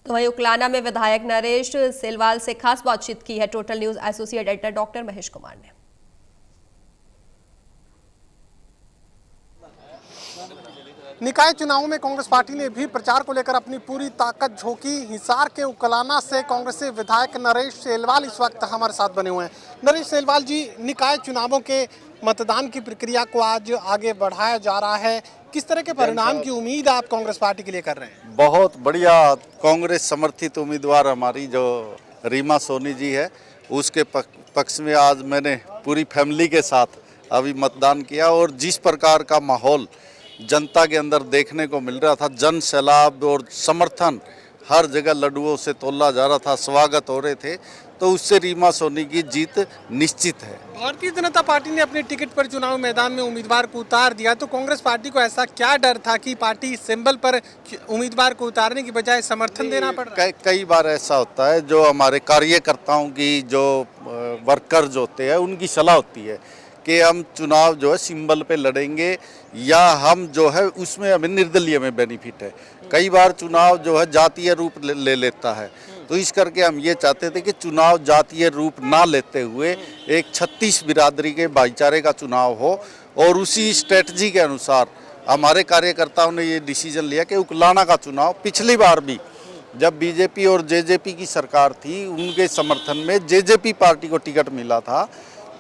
तो वहीं उकलाना में विधायक नरेश सेलवाल से खास बातचीत की है total news associate editor doctor Mahesh Kumar ने। निकाय चुनावों में कांग्रेस पार्टी ने भी प्रचार को लेकर अपनी पूरी ताकत झोंकी। हिसार के उकलाना से कांग्रेसी विधायक नरेश सेलवाल इस वक्त हमारे साथ बने हुए हैं। नरेश सेलवाल जी, निकाय चुनावों के मतदान की प्रक्रिया को आज आगे बढ़ाया जा रहा है, किस तरह के परिणाम की उम्मीद आप कांग्रेस पार्टी के लिए कर रहे हैं? बहुत बढ़िया। कांग्रेस समर्थित उम्मीदवार हमारी जो रीमा सोनी जी है, उसके पक्ष में आज मैंने पूरी फैमिली के साथ अभी मतदान किया और जिस प्रकार का माहौल जनता के अंदर देखने को मिल रहा था, जन सैलाब और समर्थन हर जगह लड्डुओं से तोला जा रहा था, स्वागत हो रहे थे, तो उससे रीमा सोनी की जीत निश्चित है। भारतीय जनता पार्टी ने अपने टिकट पर चुनाव मैदान में उम्मीदवार को उतार दिया, तो कांग्रेस पार्टी को ऐसा क्या डर था कि पार्टी सिंबल पर उम्मीदवार को उतारने की बजाय समर्थन देना पड़ रहा है? कई बार ऐसा होता है, जो हमारे कार्यकर्ताओं की जो वर्कर्स होते हैं उनकी सलाह होती है कि हम चुनाव जो है सिंबल पे लड़ेंगे या हम जो है उसमें हमें निर्दलीय में बेनिफिट है। कई बार चुनाव जो है जातीय रूप ले लेता है, तो इस करके हम ये चाहते थे कि चुनाव जातीय रूप ना लेते हुए एक 36 बिरादरी के भाईचारे का चुनाव हो और उसी स्ट्रेटजी के अनुसार हमारे कार्यकर्ताओं ने ये डिसीजन लिया कि उकलाना का चुनाव पिछली बार भी जब बीजेपी और जेजेपी की सरकार थी, उनके समर्थन में जेजेपी पार्टी को टिकट मिला था,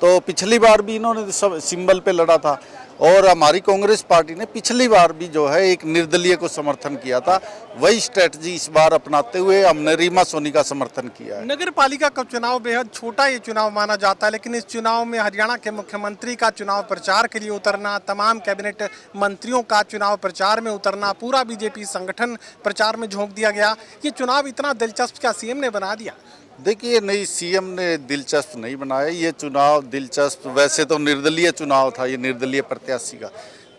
तो पिछली बार भी इन्होंने सब सिंबल पे लड़ा था और हमारी कांग्रेस पार्टी ने पिछली बार भी जो है एक निर्दलीय को समर्थन किया था। वही स्ट्रेटजी इस बार अपनाते हुए हमने रीमा सोनी का समर्थन किया है। नगर पालिका का चुनाव बेहद छोटा ये चुनाव माना जाता है, लेकिन इस चुनाव में हरियाणा के मुख्यमंत्री का चुनाव प्रचार के लिए उतरना, तमाम कैबिनेट मंत्रियों का चुनाव प्रचार में उतरना, पूरा बीजेपी संगठन प्रचार में झोंक दिया गया। ये चुनाव इतना दिलचस्प क्या सीएम ने बना दिया? देखिए, नहीं, सीएम ने दिलचस्प नहीं बनाया ये चुनाव। दिलचस्प वैसे तो निर्दलीय चुनाव था, ये निर्दलीय प्रत्याशी का।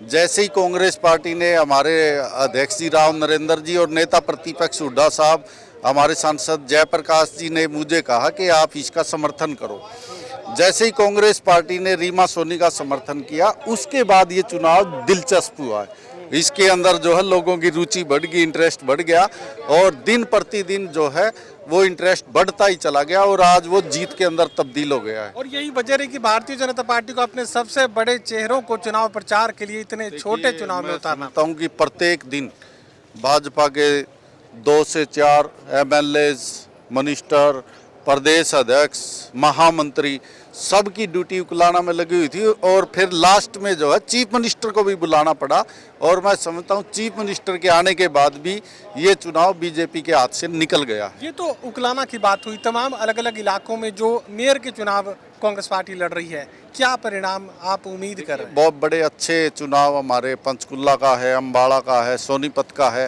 जैसे ही कांग्रेस पार्टी ने हमारे अध्यक्ष जी राव नरेंद्र जी और नेता प्रतिपक्ष हुड्डा साहब, हमारे सांसद जयप्रकाश जी ने मुझे कहा कि आप इसका समर्थन करो, जैसे ही कांग्रेस पार्टी ने रीमा सोनी का समर्थन किया, उसके बाद ये चुनाव दिलचस्प हुआ है। इसके अंदर जो है लोगों की रुचि बढ़ गई, इंटरेस्ट बढ़ गया और दिन प्रतिदिन जो है वो इंटरेस्ट बढ़ता ही चला गया और आज वो जीत के अंदर तब्दील हो गया है। और यही वजह रही कि भारतीय जनता पार्टी को अपने सबसे बड़े चेहरों को चुनाव प्रचार के लिए इतने छोटे चुनाव में उतारना। मैं कि प्रत्येक दिन भाजपा के 2 से 4 एमएलए, मिनिस्टर, प्रदेश अध्यक्ष, महामंत्री, सबकी ड्यूटी उकलाना में लगी हुई थी और फिर लास्ट में जो है चीफ मिनिस्टर को भी बुलाना पड़ा और मैं समझता हूँ चीफ मिनिस्टर के आने के बाद भी ये चुनाव बीजेपी के हाथ से निकल गया। ये तो उकलाना की बात हुई, तमाम अलग अलग इलाकों में जो मेयर के चुनाव कांग्रेस पार्टी लड़ रही है, क्या परिणाम आप उम्मीद कर रहे हैं? बहुत बड़े अच्छे चुनाव हमारे पंचकुला का है, अम्बाड़ा का है, सोनीपत का है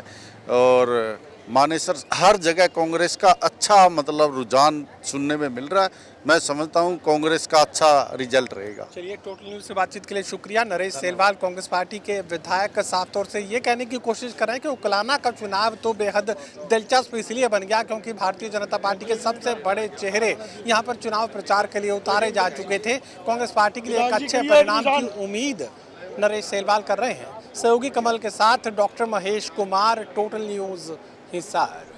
और मानेसर, हर जगह कांग्रेस का अच्छा मतलब रुझान सुनने में मिल रहा है। मैं समझता हूं कांग्रेस का अच्छा रिजल्ट रहेगा। चलिए, टोटल न्यूज़ से बातचीत के लिए शुक्रिया। नरेश सेलवाल कांग्रेस पार्टी के विधायक साफ तौर से ये कहने की कोशिश कर रहे हैं कि उकलाना का चुनाव तो बेहद दिलचस्प इसलिए बन गया क्योंकि भारतीय जनता पार्टी के सबसे बड़े चेहरे यहाँ पर चुनाव प्रचार के लिए उतारे जा चुके थे। कांग्रेस पार्टी के लिए एक अच्छे परिणाम की उम्मीद नरेश सेलवाल कर रहे हैं। सहयोगी कमल के साथ doctor Mahesh Kumar, total news Hisar.